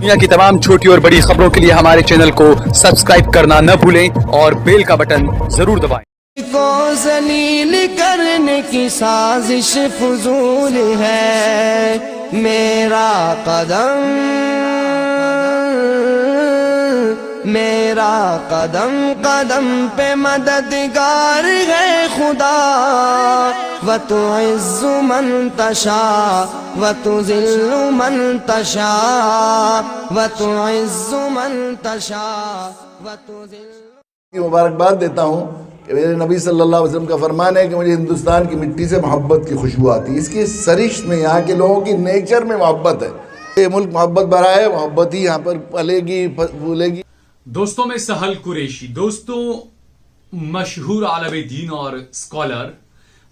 दुनिया की तमाम छोटी और बड़ी खबरों के लिए हमारे चैनल को सब्सक्राइब करना न भूलें और बेल का बटन जरूर दबाएं। को जलील करने की साजिश फजूल है मेरा कदम कदम पे मददगार है खुदा व तुइज़्ज़ु मन तशा व तुज़िल्लु मन तशा व तुइज़्ज़ु मन तशा व तुज़िल्लु। मुबारकबाद देता हूँ कि मेरे नबी सल्लल्लाहु अलैहि वसल्लम का फरमान है कि मुझे हिंदुस्तान की मिट्टी से मोहब्बत की खुशबू आती है। इसकी सरिश्त में यहाँ के लोगों की नेचर में मोहब्बत है। ये मुल्क मोहब्बत भरा है, मोहब्बत ही यहाँ पर पलेगी फूलेगी। दोस्तों में सहल कुरैशी। दोस्तों, मशहूर आलम दीन और स्कॉलर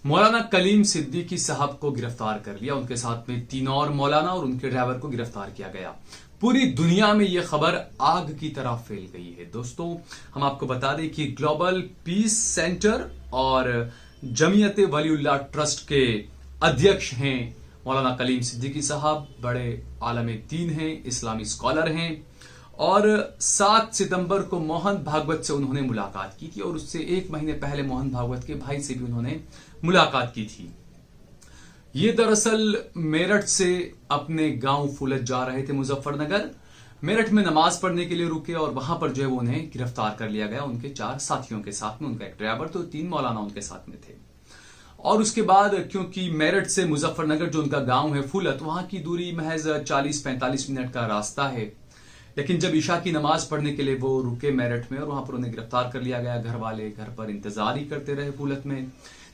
मौलाना कलीम सिद्दीकी साहब को गिरफ्तार कर लिया। उनके साथ में 3 और मौलाना और उनके ड्राइवर को गिरफ्तार किया गया। पूरी दुनिया में यह खबर आग की तरह फैल गई है। दोस्तों, हम आपको बता दें कि ग्लोबल पीस सेंटर और जमीयत वलीउल्लाह ट्रस्ट के अध्यक्ष हैं मौलाना कलीम सिद्दीकी साहब। बड़े आलम दीन हैं, इस्लामी स्कॉलर हैं और 7 सितंबर को मोहन भागवत से उन्होंने मुलाकात की थी और उससे 1 महीने पहले मोहन भागवत के भाई से भी उन्होंने मुलाकात की थी। ये दरअसल मेरठ से अपने गांव फूलत जा रहे थे मुजफ्फरनगर। मेरठ में नमाज पढ़ने के लिए रुके और वहां पर जो है वो उन्हें गिरफ्तार कर लिया गया उनके 4 साथियों के साथ में। उनका एक ड्राइवर तो 3 मौलाना उनके साथ में थे। और उसके बाद क्योंकि मेरठ से मुजफ्फरनगर जो उनका गांव है फूलत, वहां की दूरी महज 40-45 मिनट का रास्ता है। लेकिन जब ईशा की नमाज पढ़ने के लिए वो रुके मेरठ में और वहां पर उन्हें गिरफ्तार कर लिया गया। घर वाले घर पर इंतजार ही करते रहे फूलत में।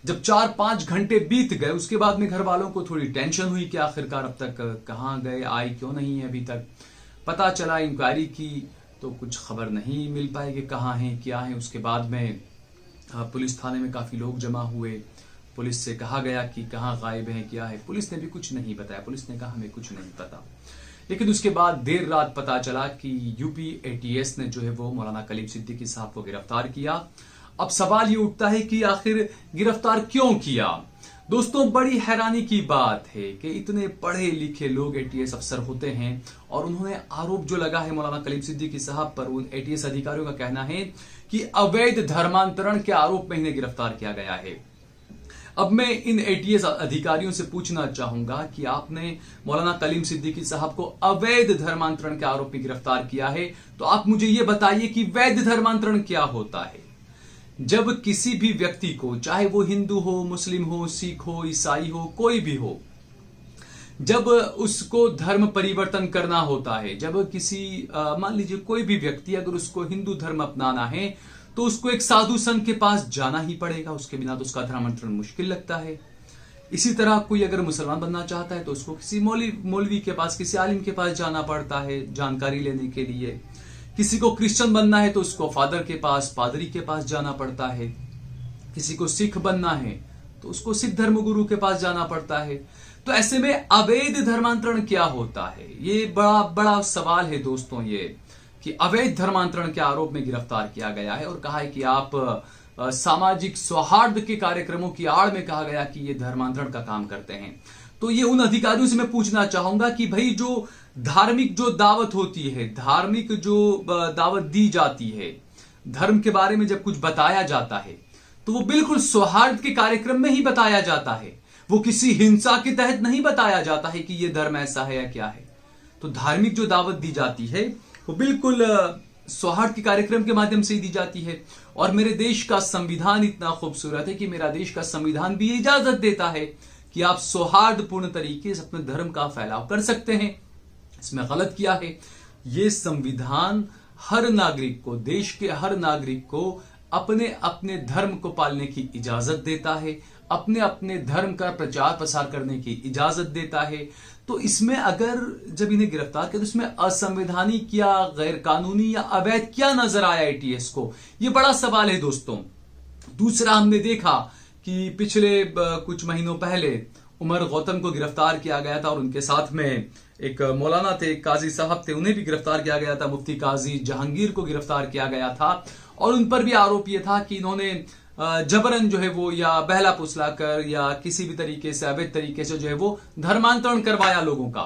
जब 4-5 घंटे बीत गए उसके बाद में घर वालों को थोड़ी टेंशन हुई कि आखिरकार अब तक कहां गए, आए क्यों नहीं है अभी तक। पता चला, इंक्वायरी की तो कुछ खबर नहीं मिल पाई कि कहां हैं क्या है। उसके बाद में पुलिस थाने में काफी लोग जमा हुए। पुलिस से कहा गया कि कहां गायब हैं क्या है। पुलिस ने भी कुछ नहीं बताया। पुलिस ने कहा हमें कुछ नहीं पता। लेकिन उसके बाद देर रात पता चला कि यूपी एटीएस ने जो है वो मौलाना कलीम सिद्दीकी साहब को गिरफ्तार किया। अब सवाल ये उठता है कि आखिर गिरफ्तार क्यों किया। दोस्तों, बड़ी हैरानी की बात है कि इतने पढ़े लिखे लोग एटीएस अफसर होते हैं और उन्होंने आरोप जो लगा है मौलाना कलीम सिद्दीकी साहब पर, उन एटीएस अधिकारियों का कहना है कि अवैध धर्मांतरण के आरोप में इन्हें गिरफ्तार किया गया है। अब मैं इन एटीएस अधिकारियों से पूछना चाहूंगा कि आपने मौलाना कलीम सिद्दीकी साहब को अवैध धर्मांतरण के आरोप में गिरफ्तार किया है, तो आप मुझे यह बताइए कि वैध धर्मांतरण क्या होता है। जब किसी भी व्यक्ति को, चाहे वो हिंदू हो, मुस्लिम हो, सिख हो, ईसाई हो, कोई भी हो, जब उसको धर्म परिवर्तन करना होता है, जब किसी मान लीजिए कोई भी व्यक्ति अगर उसको हिंदू धर्म अपनाना है तो उसको एक साधु संत के पास जाना ही पड़ेगा। उसके बिना तो उसका धर्मांतरण मुश्किल लगता है। इसी तरह कोई अगर मुसलमान बनना चाहता है तो उसको किसी मौलवी के पास, किसी आलिम के पास जाना पड़ता है जानकारी लेने के लिए। किसी को क्रिश्चियन बनना है तो उसको फादर के पास, पादरी के पास जाना पड़ता है। किसी को सिख बनना है तो उसको सिख धर्मगुरु के पास जाना पड़ता है। तो ऐसे में अवैध धर्मांतरण क्या होता है, ये बड़ा बड़ा सवाल है दोस्तों। ये कि अवैध धर्मांतरण के आरोप में गिरफ्तार किया गया है और कहा है कि आप सामाजिक सौहार्द के कार्यक्रमों की आड़ में कहा गया कि ये धर्मांतरण का काम करते हैं। तो ये उन अधिकारियों से मैं पूछना चाहूंगा कि भाई जो धार्मिक जो दावत होती है, धार्मिक जो दावत दी जाती है, धर्म के बारे में जब कुछ बताया जाता है तो वो बिल्कुल सौहार्द के कार्यक्रम में ही बताया जाता है। वो किसी हिंसा के तहत नहीं बताया जाता है कि ये धर्म ऐसा है या क्या है। तो धार्मिक जो दावत दी जाती है वो बिल्कुल सौहार्द के कार्यक्रम के माध्यम से ही दी जाती है। और मेरे देश का संविधान इतना खूबसूरत है कि मेरा देश का संविधान भी इजाजत देता है कि आप सौहार्दपूर्ण तरीके से अपने धर्म का फैलाव कर सकते हैं। इसमें गलत किया है। ये संविधान हर नागरिक को, देश के हर नागरिक को अपने अपने धर्म को पालने की इजाजत देता है, अपने अपने धर्म का प्रचार प्रसार करने की इजाजत देता है। तो इसमें अगर जब इन्हें गिरफ्तार किया तो इसमें असंवैधानिक या गैर कानूनी या अवैध क्या नजर आया एटीएस को, ये बड़ा सवाल है दोस्तों। दूसरा, हमने देखा कि पिछले कुछ महीनों पहले उमर गौतम को गिरफ्तार किया गया था और उनके साथ में एक मौलाना थे, काजी साहब थे, उन्हें भी गिरफ्तार किया गया था। मुफ्ती काजी जहांगीर को गिरफ्तार किया गया था और उन पर भी आरोप यह था कि इन्होंने जबरन जो है वो या बहला फुसला कर या किसी भी तरीके से अवैध तरीके से जो है वो धर्मांतरण करवाया लोगों का।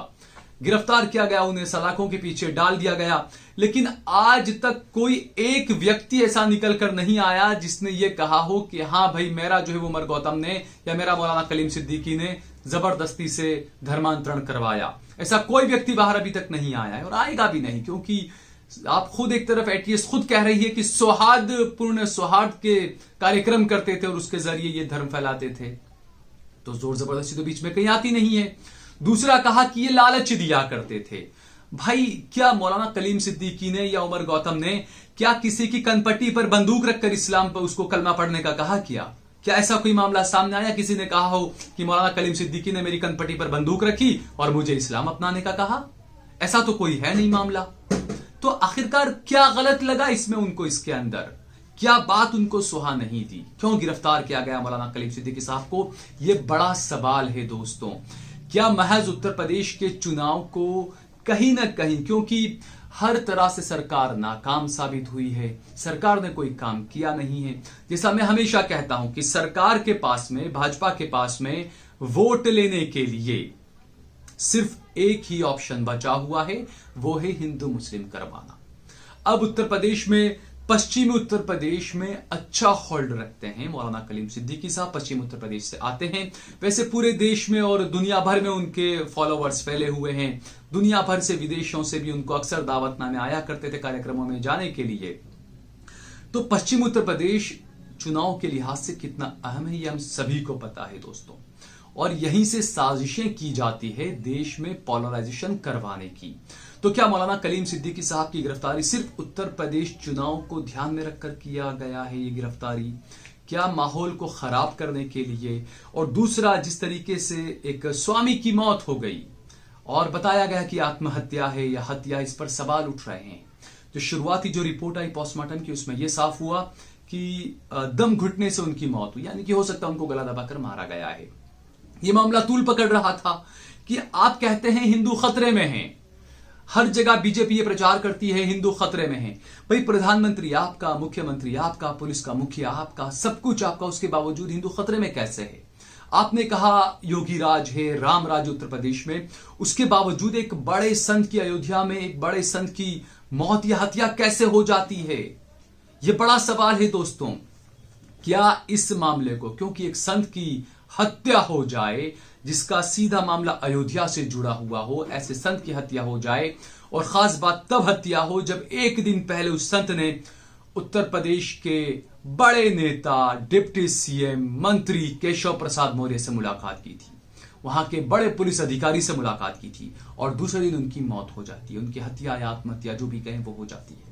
गिरफ्तार किया गया, उन्हें सलाखों के पीछे डाल दिया गया। लेकिन आज तक कोई एक व्यक्ति ऐसा निकल कर नहीं आया जिसने ये कहा हो कि हाँ भाई मेरा जो है वो उमर गौतम ने या मेरा मौलाना कलीम सिद्दीकी ने जबरदस्ती से धर्मांतरण करवाया। ऐसा कोई व्यक्ति बाहर अभी तक नहीं आया है और आएगा भी नहीं, क्योंकि आप खुद एक तरफ एटीएस खुद कह रही है कि सौहार्दपूर्ण सौहार्द के कार्यक्रम करते थे और उसके जरिए ये धर्म फैलाते थे, तो जोर जबरदस्ती तो बीच में कहीं आती नहीं है। दूसरा कहा कि ये लालच दिया करते थे। भाई क्या मौलाना कलीम सिद्दीकी ने या उमर गौतम ने क्या किसी की कनपट्टी पर बंदूक रखकर इस्लाम पर उसको कलमा पढ़ने का कहा किया? क्या ऐसा कोई मामला सामने आया किसी ने कहा हो कि मौलाना कलीम सिद्दीकी ने मेरी कनपट्टी पर बंदूक रखी और मुझे इस्लाम अपनाने का कहा? ऐसा तो कोई है नहीं मामला। तो आखिरकार क्या गलत लगा इसमें उनको? इसके अंदर क्या बात उनको सुहा नहीं थी? क्यों गिरफ्तार किया गया मौलाना कलीम सिद्दीकी साहब को? यह बड़ा सवाल है दोस्तों। क्या महज उत्तर प्रदेश के चुनाव को कहीं ना कहीं, क्योंकि हर तरह से सरकार नाकाम साबित हुई है, सरकार ने कोई काम किया नहीं है। जैसा मैं हमेशा कहता हूं कि सरकार के पास में, भाजपा के पास में वोट लेने के लिए सिर्फ एक ही ऑप्शन बचा हुआ है, वो है हिंदू मुस्लिम करवाना। अब उत्तर प्रदेश में, पश्चिमी उत्तर प्रदेश में अच्छा होल्ड रखते हैं मौलाना कलीम सिद्दीकी साहब, पश्चिम उत्तर प्रदेश से आते हैं। वैसे पूरे देश में और दुनिया भर में उनके फॉलोअर्स फैले हुए हैं। दुनिया भर से, विदेशों से भी उनको अक्सर दावतनामे आया करते थे कार्यक्रमों में जाने के लिए। तो पश्चिम उत्तर प्रदेश चुनाव के लिहाज से कितना अहम है ये हम सभी को पता है दोस्तों, और यहीं से साजिशें की जाती है देश में पोलराइजेशन करवाने की। तो क्या मौलाना कलीम सिद्दीकी साहब की गिरफ्तारी सिर्फ उत्तर प्रदेश चुनाव को ध्यान में रखकर किया गया है? ये गिरफ्तारी क्या माहौल को खराब करने के लिए? और दूसरा, जिस तरीके से एक स्वामी की मौत हो गई और बताया गया कि आत्महत्या है या हत्या, इस पर सवाल उठ रहे हैं। जो शुरुआती जो रिपोर्ट आई पोस्टमार्टम की, उसमें यह साफ हुआ कि दम घुटने से उनकी मौत हुई, यानी कि हो सकता है उनको गला दबाकर मारा गया है। यह मामला तूल पकड़ रहा था कि आप कहते हैं हिंदू खतरे में हैं, हर जगह बीजेपी ये प्रचार करती है हिंदू खतरे में है। भाई प्रधानमंत्री आपका, मुख्यमंत्री आपका, पुलिस का मुखिया आपका, सब कुछ आपका, उसके बावजूद हिंदू खतरे में कैसे है? आपने कहा योगी राज है, राम राज उत्तर प्रदेश में, उसके बावजूद एक बड़े संत की, अयोध्या में एक बड़े संत की मौत या हत्या कैसे हो जाती है? यह बड़ा सवाल है दोस्तों। क्या इस मामले को, क्योंकि एक संत की हत्या हो जाए जिसका सीधा मामला अयोध्या से जुड़ा हुआ हो, ऐसे संत की हत्या हो जाए, और खास बात तब हत्या हो जब एक दिन पहले उस संत ने उत्तर प्रदेश के बड़े नेता, डिप्टी सीएम, मंत्री केशव प्रसाद मौर्य से मुलाकात की थी, वहां के बड़े पुलिस अधिकारी से मुलाकात की थी, और दूसरे दिन उनकी मौत हो जाती है, उनकी हत्या या आत्महत्या जो भी कहें वो हो जाती है।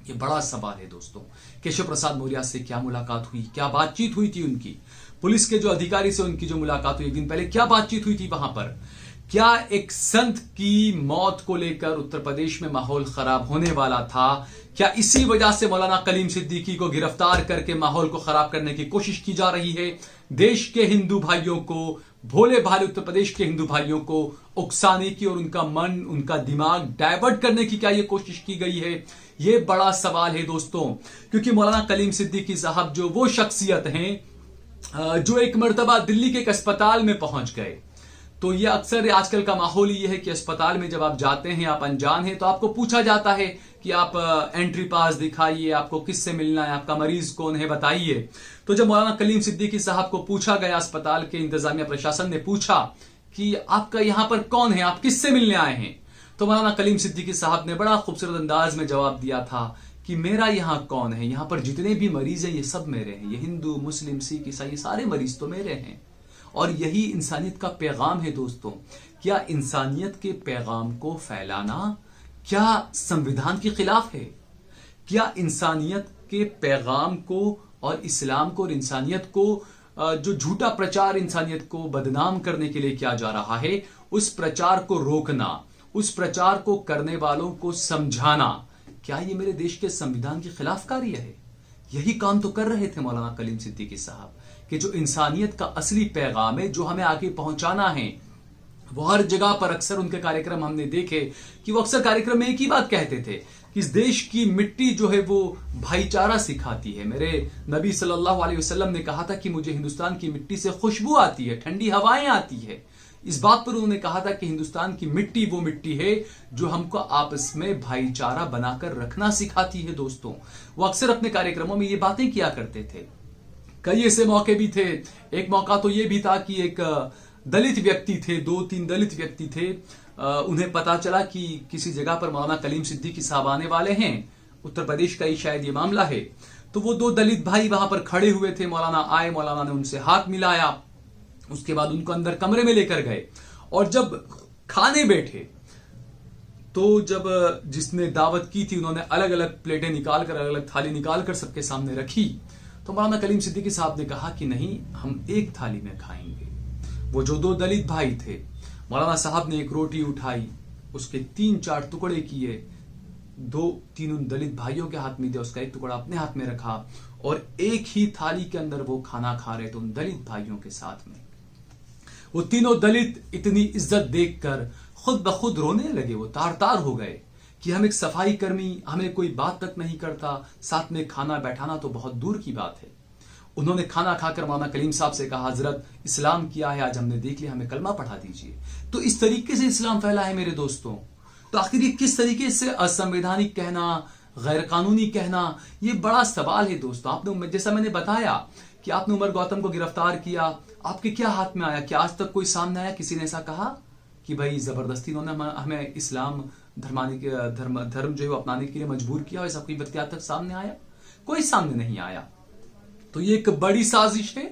ये बड़ा सवाल है दोस्तों। केशव प्रसाद मौर्य से क्या मुलाकात हुई, क्या बातचीत हुई थी उनकी? पुलिस के जो अधिकारी से उनकी जो मुलाकात हुई एक दिन पहले, क्या बातचीत हुई थी वहां पर? क्या एक संत की मौत को लेकर उत्तर प्रदेश में माहौल खराब होने वाला था? क्या इसी वजह से मौलाना कलीम सिद्दीकी को गिरफ्तार करके माहौल को खराब करने की कोशिश की जा रही है? देश के हिंदू भाइयों को, भोले भाले उत्तर प्रदेश के हिंदू भाइयों को उकसाने की और उनका मन, उनका दिमाग डाइवर्ट करने की क्या यह कोशिश की गई है? यह बड़ा सवाल है दोस्तों, क्योंकि मौलाना कलीम सिद्दीकी साहब जो वो शख्सियत हैं जो एक मर्तबा दिल्ली के एक अस्पताल में पहुंच गए। तो ये अक्सर आजकल का माहौल ये है कि अस्पताल में जब आप जाते हैं, आप अनजान हैं, तो आपको पूछा जाता है कि आप एंट्री पास दिखाइए, आपको किससे मिलना है, आपका मरीज कौन है बताइए। तो जब मौलाना कलीम सिद्दीकी साहब को पूछा गया, अस्पताल के इंतजामिया प्रशासन ने पूछा कि आपका यहां पर कौन है, आप किससे मिलने आए हैं, तो मौलाना कलीम सिद्दीकी साहब ने बड़ा खूबसूरत अंदाज में जवाब दिया था कि मेरा यहां कौन है, यहां पर जितने भी मरीज हैं ये सब मेरे हैं, ये हिंदू, मुस्लिम, सिख, ईसाई, सारे मरीज तो मेरे हैं। और यही इंसानियत का पैगाम है दोस्तों। क्या इंसानियत के पैगाम को फैलाना क्या संविधान के खिलाफ है? क्या इंसानियत के पैगाम को और इस्लाम को और इंसानियत को जो झूठा प्रचार इंसानियत को बदनाम करने के लिए किया जा रहा है, उस प्रचार को रोकना, उस प्रचार को करने वालों को समझाना, क्या ये मेरे देश के संविधान के खिलाफ कार्य है? यही काम तो कर रहे थे मौलाना कलीम सिद्दीकी साहब, कि जो इंसानियत का असली पैगाम है, जो हमें आगे पहुंचाना है, वो हर जगह पर अक्सर उनके कार्यक्रम हमने देखे कि वो अक्सर कार्यक्रम में एक ही बात कहते थे कि इस देश की मिट्टी जो है वो भाईचारा सिखाती है। मेरे नबी सल्लल्लाहु अलैहि वसल्लम ने कहा था कि मुझे हिंदुस्तान की मिट्टी से खुशबू आती है, ठंडी हवाएं आती है। इस बात पर उन्होंने कहा था कि हिंदुस्तान की मिट्टी वो मिट्टी है जो हमको आपस में भाईचारा बनाकर रखना सिखाती है। दोस्तों, वो अक्सर अपने कार्यक्रमों में ये बातें किया करते थे। कई ऐसे मौके भी थे। एक मौका तो ये भी था कि एक दलित व्यक्ति थे, 2-3 दलित व्यक्ति थे, उन्हें पता चला कि किसी जगह पर मौलाना कलीम सिद्दीकी साहब आने वाले हैं। उत्तर प्रदेश का ही शायद ये मामला है। तो वो 2 दलित भाई वहां पर खड़े हुए थे। मौलाना आए, मौलाना ने उनसे हाथ मिलाया, उसके बाद उनको अंदर कमरे में लेकर गए और जब खाने बैठे तो जब जिसने दावत की थी उन्होंने अलग अलग प्लेटें निकालकर, अलग अलग थाली निकालकर सबके सामने रखी। तो मौलाना कलीम सिद्दीकी साहब ने कहा कि नहीं, हम एक थाली में खाएंगे। वो जो 2 दलित भाई थे, मौलाना साहब ने एक रोटी उठाई, उसके 3-4 टुकड़े किए, 2-3 उन दलित भाइयों के हाथ में दिया, उसका एक टुकड़ा अपने हाथ में रखा और एक ही थाली के अंदर वो खाना खा रहे थे उन दलित भाइयों के साथ में। वो तीनों दलित इतनी इज्जत देखकर खुद ब खुद रोने लगे। वो तार-तार हो गए कि हम एक सफाई कर्मी, हमें कोई बात तक नहीं करता, साथ में खाना बैठाना तो बहुत दूर की बात है। उन्होंने खाना खाकर मौलाना कलीम साहब से कहा, हजरत इस्लाम क्या है, आज हमने देख लिया, हमें कलमा पढ़ा दीजिए। तो इस तरीके से इस्लाम फैला है मेरे दोस्तों। तो आखिर ये किस तरीके से असंवैधानिक कहना, गैर कानूनी कहना, ये बड़ा सवाल है दोस्तों। आपने, जैसा मैंने बताया कि आपने उमर गौतम को गिरफ्तार किया, आपके क्या हाथ में आया? क्या आज तक कोई सामने आया किसी ने ऐसा कहा कि भाई जबरदस्ती उन्होंने हमें इस्लाम धर्म जो है वो अपनाने के लिए मजबूर किया? ऐसा कोई व्यक्ति आज तक सामने आया? कोई सामने नहीं आया। तो ये एक बड़ी साजिश है।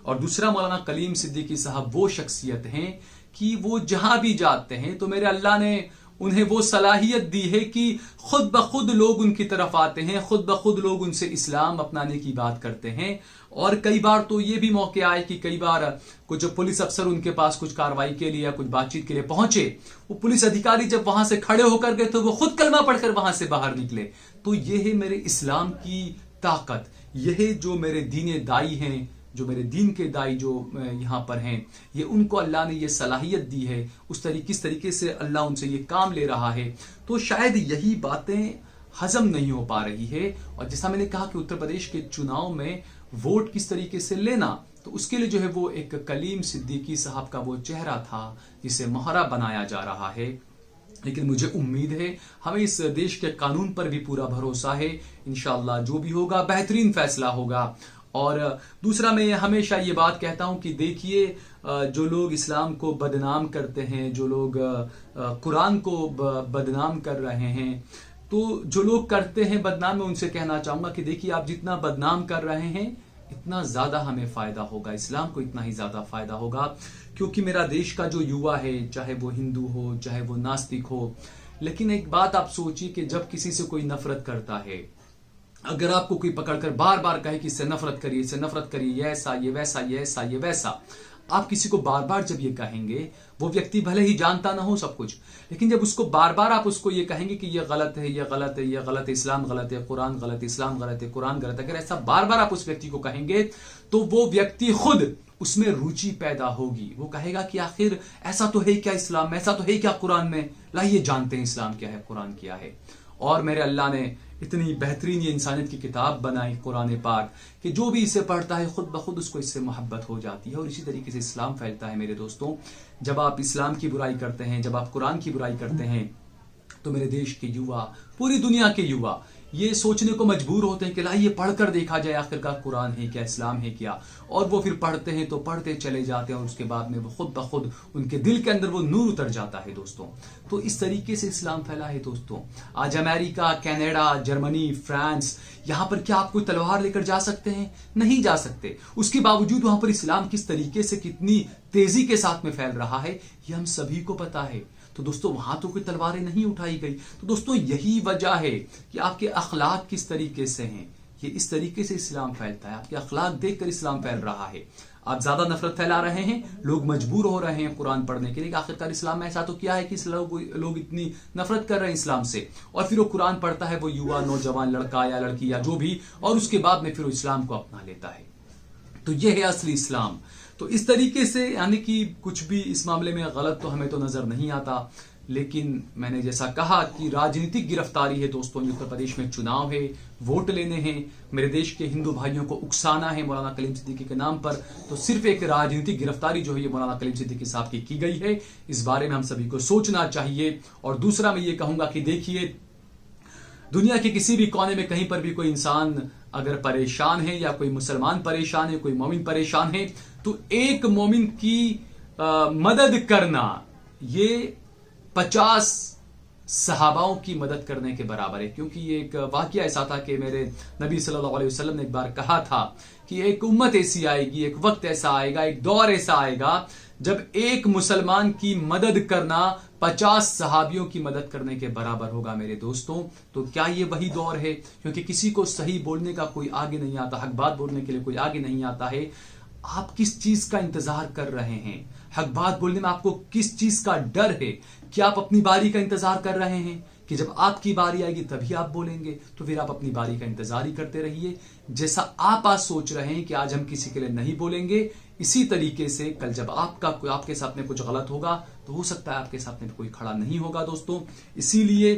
और दूसरा, मौलाना कलीम सिद्दीकी साहब वो शख्सियत हैं कि वो जहां भी जाते हैं तो मेरे अल्लाह ने उन्हें वो सलाहियत दी है कि खुद ब खुद लोग उनकी तरफ आते हैं, खुद ब खुद लोग उनसे इस्लाम अपनाने की बात करते हैं। और कई बार तो ये भी मौके आए कि कई बार कुछ पुलिस अफसर उनके पास कुछ कार्रवाई के लिए या कुछ बातचीत के लिए पहुंचे, वो पुलिस अधिकारी जब वहां से खड़े होकर गए तो वो खुद कलमा पढ़कर वहां से बाहर निकले। तो ये है मेरे इस्लाम की ताकत, यह है जो मेरे दीन दाई हैं, जो मेरे दीन के दाई जो यहाँ पर हैं, ये उनको अल्लाह ने ये सलाहियत दी है। किस तरीके से अल्लाह उनसे ये काम ले रहा है। तो शायद यही बातें हजम नहीं हो पा रही है। और जैसा मैंने कहा कि उत्तर प्रदेश के चुनाव में वोट किस तरीके से लेना, तो उसके लिए जो है वो एक कलीम सिद्दीकी साहब का वो चेहरा था जिसे मोहरा बनाया जा रहा है। लेकिन मुझे उम्मीद है, हमें इस देश के कानून पर भी पूरा भरोसा है, इंशाअल्लाह जो भी होगा बेहतरीन फैसला होगा। और दूसरा, मैं हमेशा ये बात कहता हूं कि देखिए, जो लोग इस्लाम को बदनाम करते हैं, जो लोग कुरान को बदनाम कर रहे हैं, तो जो लोग करते हैं बदनाम, मैं उनसे कहना चाहूंगा कि देखिए, आप जितना बदनाम कर रहे हैं इतना ज्यादा हमें फायदा होगा, इस्लाम को इतना ही ज्यादा फायदा होगा। क्योंकि मेरा देश का जो युवा है, चाहे वो हिंदू हो, चाहे वो नास्तिक हो, लेकिन एक बात आप सोचिए कि जब किसी से कोई नफरत करता है, अगर आपको कोई पकड़कर बार बार कहे कि इससे नफरत करिए, इससे नफरत करिए, ये ऐसा, ये वैसा, ये ऐसा, ये वैसा, आप किसी को बार बार जब ये कहेंगे, वो व्यक्ति भले ही जानता ना हो सब कुछ, लेकिन जब उसको बार बार आप उसको ये कहेंगे कि ये गलत है, ये गलत है, ये गलत है, इस्लाम गलत है, कुरान गलत है, इस्लाम गलत है, कुरान गलत है, अगर ऐसा बार बार आप उस व्यक्ति को कहेंगे तो वो व्यक्ति खुद उसमें रुचि पैदा होगी। वो कहेगा कि आखिर ऐसा तो है क्या इस्लाम में, ऐसा तो है क्या कुरान में, लाइए जानते हैं इस्लाम क्या है, कुरान क्या है। और मेरे अल्लाह ने इतनी बेहतरीन ये इंसानियत की किताब बनाई कुरान पाक कि जो भी इसे पढ़ता है खुद ब खुद उसको इससे मोहब्बत हो जाती है। और इसी तरीके से इस्लाम फैलता है मेरे दोस्तों। जब आप इस्लाम की बुराई करते हैं, जब आप कुरान की बुराई करते हैं, तो मेरे देश के युवा, पूरी दुनिया के युवा ये सोचने को मजबूर होते हैं कि लाइए पढ़कर देखा जाए आखिरकार कुरान है क्या, इस्लाम है क्या। और वो फिर पढ़ते हैं तो पढ़ते चले जाते हैं और उसके बाद में वो खुद ब खुद उनके दिल के अंदर वो नूर उतर जाता है दोस्तों। तो इस तरीके से इस्लाम फैला है दोस्तों। आज अमेरिका, कनाडा, जर्मनी, फ्रांस, यहाँ पर क्या आप कोई तलवार लेकर जा सकते हैं? नहीं जा सकते। उसके बावजूद वहां पर इस्लाम किस तरीके से, कितनी तेजी के साथ में फैल रहा है, ये हम सभी को पता है। तो दोस्तों वहां तो कोई तलवारें नहीं उठाई गई। तो दोस्तों यही वजह है कि आपके अखलाक किस तरीके से हैं, ये इस तरीके से इस्लाम फैलता है। आपके अखलाक देखकर इस्लाम फैल रहा है। आप ज्यादा नफरत फैला रहे हैं, लोग मजबूर हो रहे हैं कुरान पढ़ने के लिए। आखिरकार इस्लाम में ऐसा तो क्या है कि लोग इतनी नफरत कर रहे हैं इस्लाम से, और फिर वो कुरान पढ़ता है, वो युवा, नौजवान, लड़का या लड़की या जो भी, और उसके बाद में फिर वो इस्लाम को अपना लेता है। तो यह है असली इस्लाम। तो इस तरीके से यानी कि कुछ भी इस मामले में गलत तो हमें तो नजर नहीं आता, लेकिन मैंने जैसा कहा कि राजनीतिक गिरफ्तारी है दोस्तों। उत्तर प्रदेश में चुनाव है, वोट लेने हैं, मेरे देश के हिंदू भाइयों को उकसाना है मौलाना कलीम सिद्दीकी के नाम पर, तो सिर्फ एक राजनीतिक गिरफ्तारी जो है ये मौलाना कलीम सिद्दीकी साहब की गई है। इस बारे में हम सभी को सोचना चाहिए। और दूसरा मैं ये कहूंगा कि देखिए, दुनिया के किसी भी कोने में कहीं पर भी कोई इंसान अगर परेशान है या कोई मुसलमान परेशान है, कोई मोमिन परेशान है, तो एक मोमिन की मदद करना ये 50 सहाबाओं की मदद करने के बराबर है। क्योंकि ये एक वाकया ऐसा था कि मेरे नबी सल्लल्लाहु अलैहि वसल्लम ने एक बार कहा था कि एक उम्मत ऐसी आएगी, एक वक्त ऐसा आएगा, एक दौर ऐसा आएगा जब एक मुसलमान की मदद करना 50 सहाबियों की मदद करने के बराबर होगा मेरे दोस्तों। तो क्या ये वही दौर है? क्योंकि किसी को सही बोलने का कोई आगे नहीं आता, हक बात बोलने के लिए कोई आगे नहीं आता है। आप किस चीज का इंतजार कर रहे हैं? हक बात बोलने में आपको किस चीज का डर है? क्या आप अपनी बारी का इंतजार कर रहे हैं कि जब आपकी बारी आएगी तभी आप बोलेंगे? तो फिर आप अपनी बारी का इंतजार ही करते रहिए। जैसा आप आज सोच रहे हैं कि आज हम किसी के लिए नहीं बोलेंगे, इसी तरीके से कल जब आपके साथ में कुछ गलत होगा तो हो सकता है आपके साथ में कोई खड़ा नहीं होगा दोस्तों। इसीलिए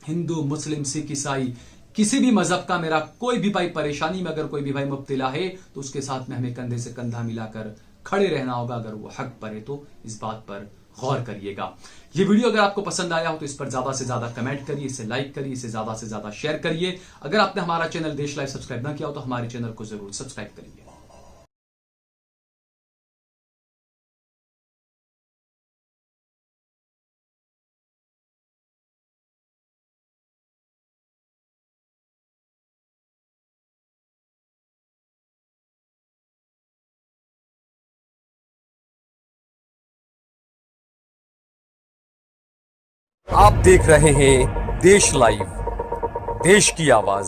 हिंदू, मुस्लिम, सिख, ईसाई, किसी भी मजहब का मेरा कोई भी भाई परेशानी में अगर कोई भी भाई मुब्तला है तो उसके साथ में हमें कंधे से कंधा मिलाकर खड़े रहना होगा। अगर वो हक पर है तो इस बात पर गौर करिएगा। ये वीडियो अगर आपको पसंद आया हो तो इस पर ज्यादा से ज्यादा कमेंट करिए, इसे लाइक करिए, इसे ज्यादा से ज्यादा शेयर करिए। अगर आपने हमारा चैनल देश लाइव सब्सक्राइब ना किया हो तो हमारे चैनल को जरूर सब्सक्राइब करिए। आप देख रहे हैं देश लाइव, देश की आवाज।